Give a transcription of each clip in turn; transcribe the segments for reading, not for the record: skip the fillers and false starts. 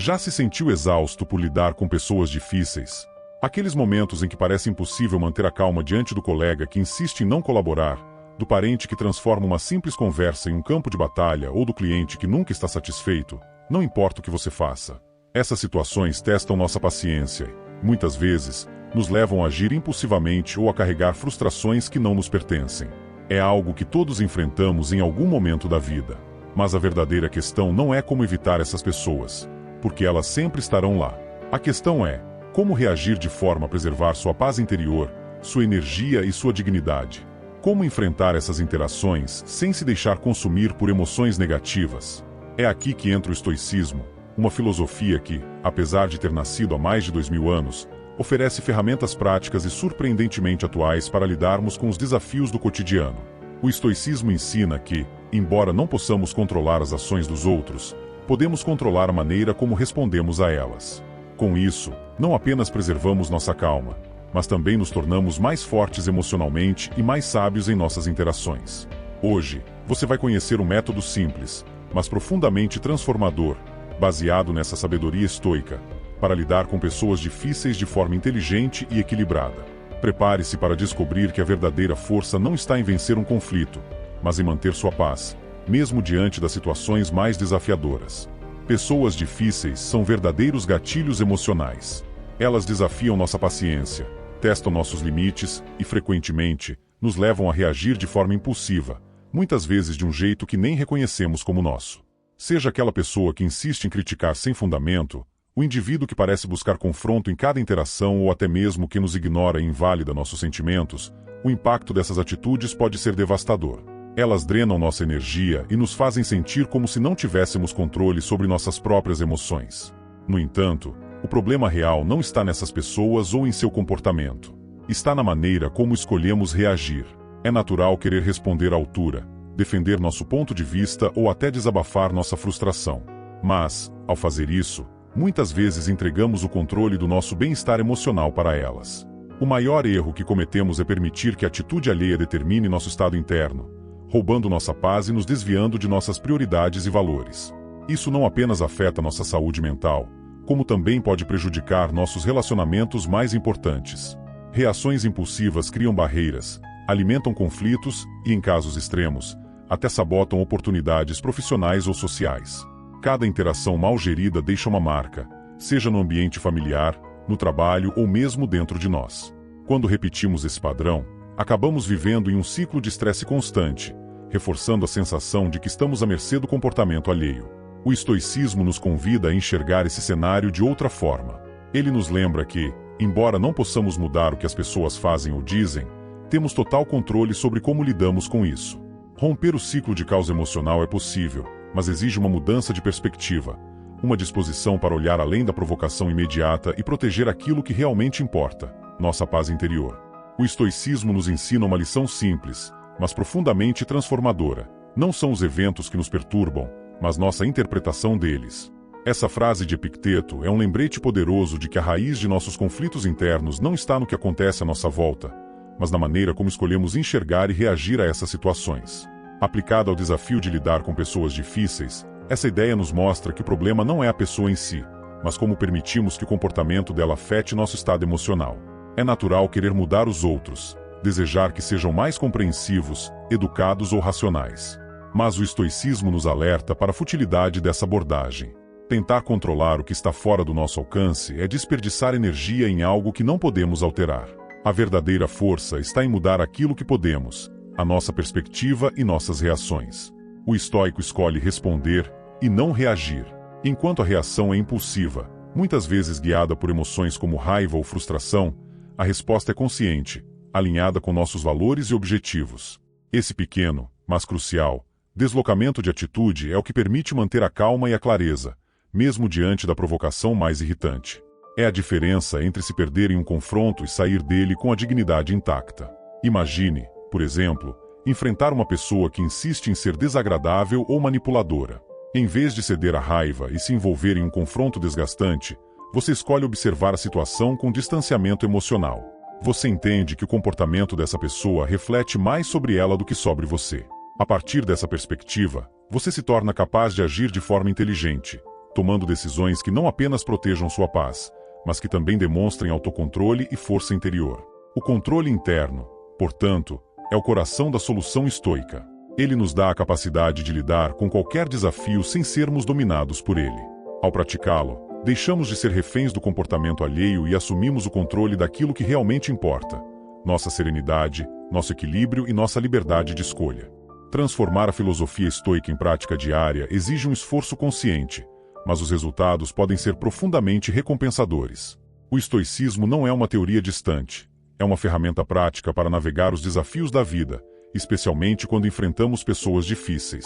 Já se sentiu exausto por lidar com pessoas difíceis? Aqueles momentos em que parece impossível manter a calma diante do colega que insiste em não colaborar, do parente que transforma uma simples conversa em um campo de batalha ou do cliente que nunca está satisfeito, não importa o que você faça. Essas situações testam nossa paciência e, muitas vezes, nos levam a agir impulsivamente ou a carregar frustrações que não nos pertencem. É algo que todos enfrentamos em algum momento da vida. Mas a verdadeira questão não é como evitar essas pessoas, porque elas sempre estarão lá. A questão é como reagir de forma a preservar sua paz interior, sua energia e sua dignidade. Como enfrentar essas interações sem se deixar consumir por emoções negativas. É aqui que entra o estoicismo, uma filosofia que, apesar de ter nascido há mais de 2000 anos, oferece ferramentas práticas e surpreendentemente atuais para lidarmos com os desafios do cotidiano. O estoicismo ensina que, embora não possamos controlar as ações dos outros, podemos controlar a maneira como respondemos a elas. Com isso, não apenas preservamos nossa calma, mas também nos tornamos mais fortes emocionalmente e mais sábios em nossas interações. Hoje, você vai conhecer um método simples, mas profundamente transformador, baseado nessa sabedoria estoica, para lidar com pessoas difíceis de forma inteligente e equilibrada. Prepare-se para descobrir que a verdadeira força não está em vencer um conflito, mas em manter sua paz, mesmo diante das situações mais desafiadoras. Pessoas difíceis são verdadeiros gatilhos emocionais. Elas desafiam nossa paciência, testam nossos limites e, frequentemente, nos levam a reagir de forma impulsiva, muitas vezes de um jeito que nem reconhecemos como nosso. Seja aquela pessoa que insiste em criticar sem fundamento, o indivíduo que parece buscar confronto em cada interação ou até mesmo que nos ignora e invalida nossos sentimentos, o impacto dessas atitudes pode ser devastador. Elas drenam nossa energia e nos fazem sentir como se não tivéssemos controle sobre nossas próprias emoções. No entanto, o problema real não está nessas pessoas ou em seu comportamento. Está na maneira como escolhemos reagir. É natural querer responder à altura, defender nosso ponto de vista ou até desabafar nossa frustração. Mas, ao fazer isso, muitas vezes entregamos o controle do nosso bem-estar emocional para elas. O maior erro que cometemos é permitir que a atitude alheia determine nosso estado interno, roubando nossa paz e nos desviando de nossas prioridades e valores. Isso não apenas afeta nossa saúde mental, como também pode prejudicar nossos relacionamentos mais importantes. Reações impulsivas criam barreiras, alimentam conflitos e, em casos extremos, até sabotam oportunidades profissionais ou sociais. Cada interação mal gerida deixa uma marca, seja no ambiente familiar, no trabalho ou mesmo dentro de nós. Quando repetimos esse padrão, acabamos vivendo em um ciclo de estresse constante, reforçando a sensação de que estamos à mercê do comportamento alheio. O estoicismo nos convida a enxergar esse cenário de outra forma. Ele nos lembra que, embora não possamos mudar o que as pessoas fazem ou dizem, temos total controle sobre como lidamos com isso. Romper o ciclo de caos emocional é possível, mas exige uma mudança de perspectiva, uma disposição para olhar além da provocação imediata e proteger aquilo que realmente importa, nossa paz interior. O estoicismo nos ensina uma lição simples, mas profundamente transformadora. Não são os eventos que nos perturbam, mas nossa interpretação deles. Essa frase de Epicteto é um lembrete poderoso de que a raiz de nossos conflitos internos não está no que acontece à nossa volta, mas na maneira como escolhemos enxergar e reagir a essas situações. Aplicada ao desafio de lidar com pessoas difíceis, essa ideia nos mostra que o problema não é a pessoa em si, mas como permitimos que o comportamento dela afete nosso estado emocional. É natural querer mudar os outros, desejar que sejam mais compreensivos, educados ou racionais. Mas o estoicismo nos alerta para a futilidade dessa abordagem. Tentar controlar o que está fora do nosso alcance é desperdiçar energia em algo que não podemos alterar. A verdadeira força está em mudar aquilo que podemos, a nossa perspectiva e nossas reações. O estoico escolhe responder e não reagir. Enquanto a reação é impulsiva, muitas vezes guiada por emoções como raiva ou frustração, a resposta é consciente, alinhada com nossos valores e objetivos. Esse pequeno, mas crucial, deslocamento de atitude é o que permite manter a calma e a clareza, mesmo diante da provocação mais irritante. É a diferença entre se perder em um confronto e sair dele com a dignidade intacta. Imagine, por exemplo, enfrentar uma pessoa que insiste em ser desagradável ou manipuladora. Em vez de ceder à raiva e se envolver em um confronto desgastante, você escolhe observar a situação com distanciamento emocional. Você entende que o comportamento dessa pessoa reflete mais sobre ela do que sobre você. A partir dessa perspectiva, você se torna capaz de agir de forma inteligente, tomando decisões que não apenas protejam sua paz, mas que também demonstrem autocontrole e força interior. O controle interno, portanto, é o coração da solução estoica. Ele nos dá a capacidade de lidar com qualquer desafio sem sermos dominados por ele. Ao praticá-lo, deixamos de ser reféns do comportamento alheio e assumimos o controle daquilo que realmente importa: nossa serenidade, nosso equilíbrio e nossa liberdade de escolha. Transformar a filosofia estoica em prática diária exige um esforço consciente, mas os resultados podem ser profundamente recompensadores. O estoicismo não é uma teoria distante, é uma ferramenta prática para navegar os desafios da vida, especialmente quando enfrentamos pessoas difíceis.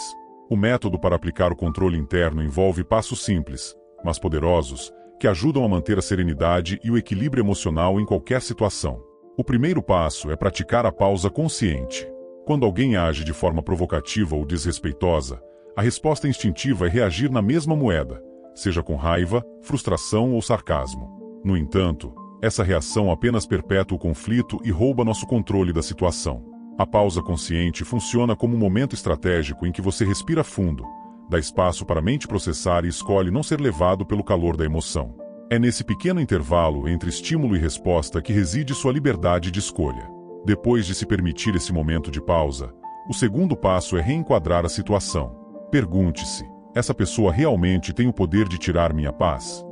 O método para aplicar o controle interno envolve passos simples, mas poderosos, que ajudam a manter a serenidade e o equilíbrio emocional em qualquer situação. O primeiro passo é praticar a pausa consciente. Quando alguém age de forma provocativa ou desrespeitosa, a resposta instintiva é reagir na mesma moeda, seja com raiva, frustração ou sarcasmo. No entanto, essa reação apenas perpetua o conflito e rouba nosso controle da situação. A pausa consciente funciona como um momento estratégico em que você respira fundo, dá espaço para a mente processar e escolhe não ser levado pelo calor da emoção. É nesse pequeno intervalo entre estímulo e resposta que reside sua liberdade de escolha. Depois de se permitir esse momento de pausa, o segundo passo é reenquadrar a situação. Pergunte-se: essa pessoa realmente tem o poder de tirar minha paz?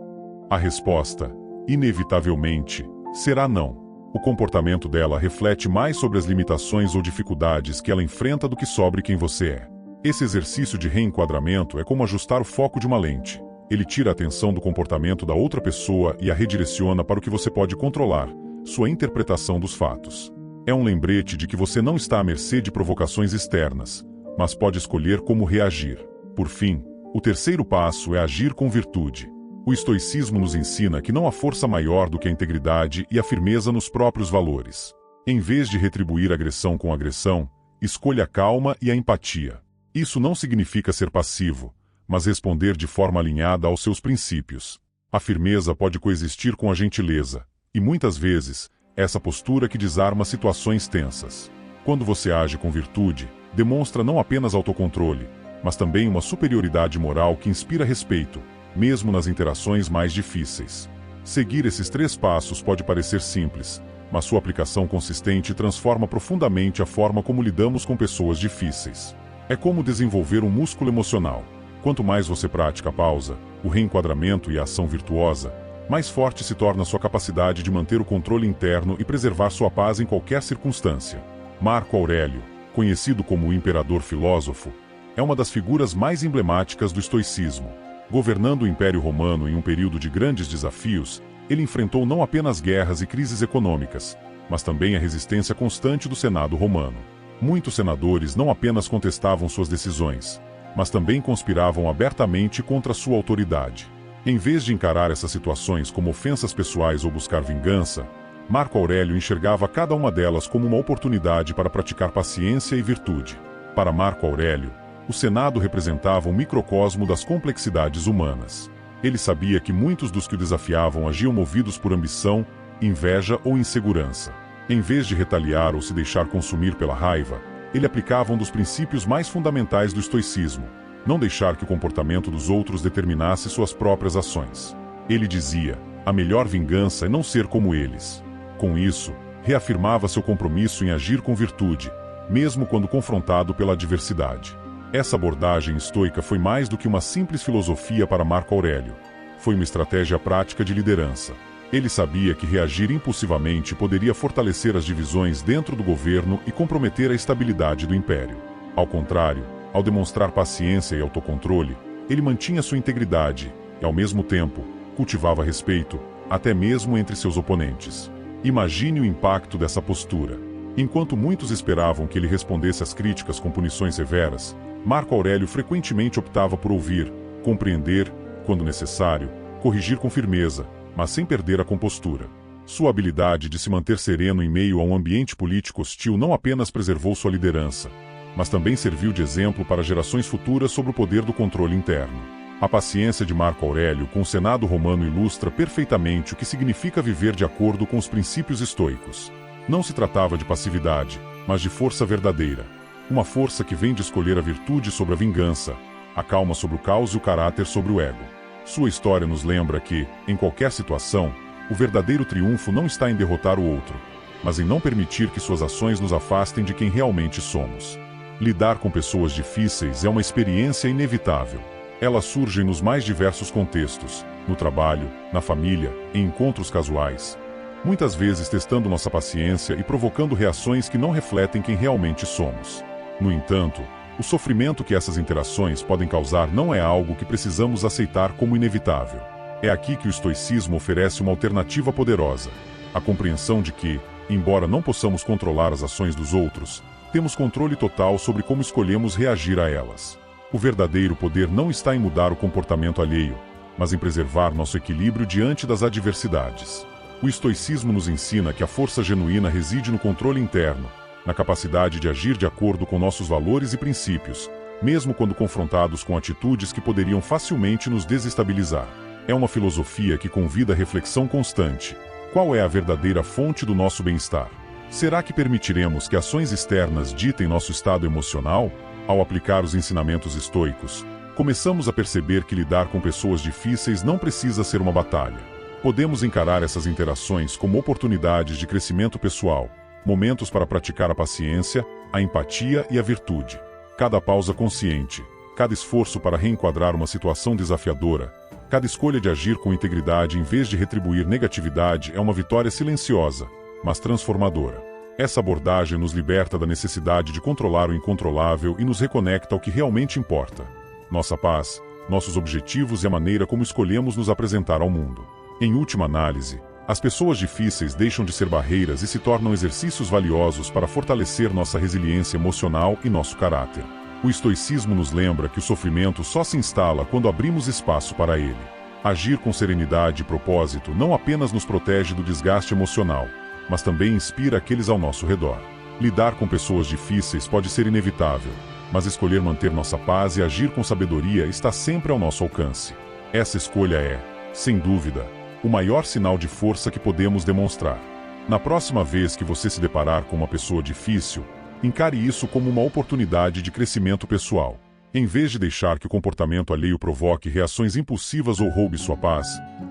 A resposta, inevitavelmente, será não. O comportamento dela reflete mais sobre as limitações ou dificuldades que ela enfrenta do que sobre quem você é. Esse exercício de reenquadramento é como ajustar o foco de uma lente. Ele tira a atenção do comportamento da outra pessoa e a redireciona para o que você pode controlar: sua interpretação dos fatos. É um lembrete de que você não está à mercê de provocações externas, mas pode escolher como reagir. Por fim, o terceiro passo é agir com virtude. O estoicismo nos ensina que não há força maior do que a integridade e a firmeza nos próprios valores. Em vez de retribuir agressão com agressão, escolha a calma e a empatia. Isso não significa ser passivo, mas responder de forma alinhada aos seus princípios. A firmeza pode coexistir com a gentileza, e muitas vezes, essa postura que desarma situações tensas. Quando você age com virtude, demonstra não apenas autocontrole, mas também uma superioridade moral que inspira respeito, mesmo nas interações mais difíceis. Seguir esses 3 passos pode parecer simples, mas sua aplicação consistente transforma profundamente a forma como lidamos com pessoas difíceis. É como desenvolver um músculo emocional. Quanto mais você pratica a pausa, o reenquadramento e a ação virtuosa, mais forte se torna sua capacidade de manter o controle interno e preservar sua paz em qualquer circunstância. Marco Aurélio, conhecido como o imperador filósofo, é uma das figuras mais emblemáticas do estoicismo. Governando o Império Romano em um período de grandes desafios, ele enfrentou não apenas guerras e crises econômicas, mas também a resistência constante do Senado romano. Muitos senadores não apenas contestavam suas decisões, mas também conspiravam abertamente contra sua autoridade. Em vez de encarar essas situações como ofensas pessoais ou buscar vingança, Marco Aurélio enxergava cada uma delas como uma oportunidade para praticar paciência e virtude. Para Marco Aurélio, o Senado representava um microcosmo das complexidades humanas. Ele sabia que muitos dos que o desafiavam agiam movidos por ambição, inveja ou insegurança. Em vez de retaliar ou se deixar consumir pela raiva, ele aplicava um dos princípios mais fundamentais do estoicismo: não deixar que o comportamento dos outros determinasse suas próprias ações. Ele dizia: a melhor vingança é não ser como eles. Com isso, reafirmava seu compromisso em agir com virtude, mesmo quando confrontado pela adversidade. Essa abordagem estoica foi mais do que uma simples filosofia para Marco Aurélio. Foi uma estratégia prática de liderança. Ele sabia que reagir impulsivamente poderia fortalecer as divisões dentro do governo e comprometer a estabilidade do império. Ao contrário, ao demonstrar paciência e autocontrole, ele mantinha sua integridade e, ao mesmo tempo, cultivava respeito, até mesmo entre seus oponentes. Imagine o impacto dessa postura. Enquanto muitos esperavam que ele respondesse às críticas com punições severas, Marco Aurélio frequentemente optava por ouvir, compreender, quando necessário, corrigir com firmeza, mas sem perder a compostura. Sua habilidade de se manter sereno em meio a um ambiente político hostil não apenas preservou sua liderança, mas também serviu de exemplo para gerações futuras sobre o poder do controle interno. A paciência de Marco Aurélio com o Senado romano ilustra perfeitamente o que significa viver de acordo com os princípios estoicos. Não se tratava de passividade, mas de força verdadeira. Uma força que vem de escolher a virtude sobre a vingança, a calma sobre o caos e o caráter sobre o ego. Sua história nos lembra que, em qualquer situação, o verdadeiro triunfo não está em derrotar o outro, mas em não permitir que suas ações nos afastem de quem realmente somos. Lidar com pessoas difíceis é uma experiência inevitável. Elas surgem nos mais diversos contextos, no trabalho, na família, em encontros casuais. Muitas vezes testando nossa paciência e provocando reações que não refletem quem realmente somos. No entanto, o sofrimento que essas interações podem causar não é algo que precisamos aceitar como inevitável. É aqui que o estoicismo oferece uma alternativa poderosa: a compreensão de que, embora não possamos controlar as ações dos outros, temos controle total sobre como escolhemos reagir a elas. O verdadeiro poder não está em mudar o comportamento alheio, mas em preservar nosso equilíbrio diante das adversidades. O estoicismo nos ensina que a força genuína reside no controle interno, na capacidade de agir de acordo com nossos valores e princípios, mesmo quando confrontados com atitudes que poderiam facilmente nos desestabilizar. É uma filosofia que convida a reflexão constante. Qual é a verdadeira fonte do nosso bem-estar? Será que permitiremos que ações externas ditem nosso estado emocional? Ao aplicar os ensinamentos estoicos, começamos a perceber que lidar com pessoas difíceis não precisa ser uma batalha. Podemos encarar essas interações como oportunidades de crescimento pessoal, momentos para praticar a paciência, a empatia e a virtude. Cada pausa consciente, cada esforço para reenquadrar uma situação desafiadora, cada escolha de agir com integridade em vez de retribuir negatividade é uma vitória silenciosa, mas transformadora. Essa abordagem nos liberta da necessidade de controlar o incontrolável e nos reconecta ao que realmente importa: nossa paz, nossos objetivos e a maneira como escolhemos nos apresentar ao mundo. Em última análise, as pessoas difíceis deixam de ser barreiras e se tornam exercícios valiosos para fortalecer nossa resiliência emocional e nosso caráter. O estoicismo nos lembra que o sofrimento só se instala quando abrimos espaço para ele. Agir com serenidade e propósito não apenas nos protege do desgaste emocional, mas também inspira aqueles ao nosso redor. Lidar com pessoas difíceis pode ser inevitável, mas escolher manter nossa paz e agir com sabedoria está sempre ao nosso alcance. Essa escolha é, sem dúvida, o maior sinal de força que podemos demonstrar. Na próxima vez que você se deparar com uma pessoa difícil, encare isso como uma oportunidade de crescimento pessoal. Em vez de deixar que o comportamento alheio provoque reações impulsivas ou roube sua paz,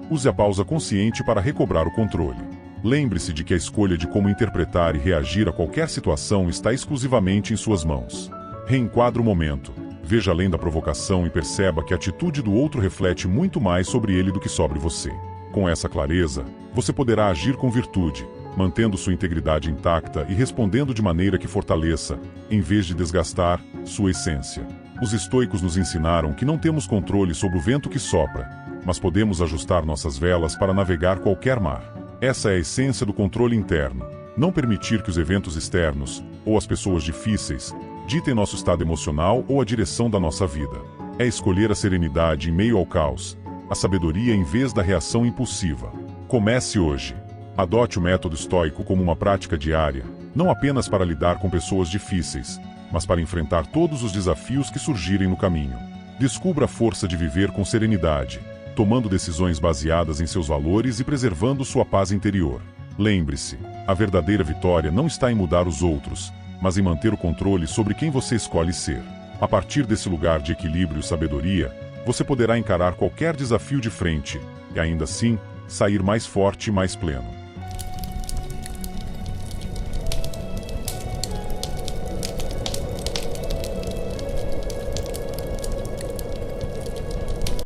use a pausa consciente para recobrar o controle. Lembre-se de que a escolha de como interpretar e reagir a qualquer situação está exclusivamente em suas mãos. Reenquadre o momento, veja além da provocação e perceba que a atitude do outro reflete muito mais sobre ele do que sobre você. Com essa clareza, você poderá agir com virtude, mantendo sua integridade intacta e respondendo de maneira que fortaleça, em vez de desgastar, sua essência. Os estoicos nos ensinaram que não temos controle sobre o vento que sopra, mas podemos ajustar nossas velas para navegar qualquer mar. Essa é a essência do controle interno: não permitir que os eventos externos, ou as pessoas difíceis, ditem nosso estado emocional ou a direção da nossa vida. É escolher a serenidade em meio ao caos, a sabedoria em vez da reação impulsiva. Comece hoje. Adote o método estoico como uma prática diária, não apenas para lidar com pessoas difíceis, mas para enfrentar todos os desafios que surgirem no caminho. Descubra a força de viver com serenidade, tomando decisões baseadas em seus valores e preservando sua paz interior. Lembre-se, a verdadeira vitória não está em mudar os outros, mas em manter o controle sobre quem você escolhe ser. A partir desse lugar de equilíbrio e sabedoria, você poderá encarar qualquer desafio de frente, e ainda assim, sair mais forte e mais pleno.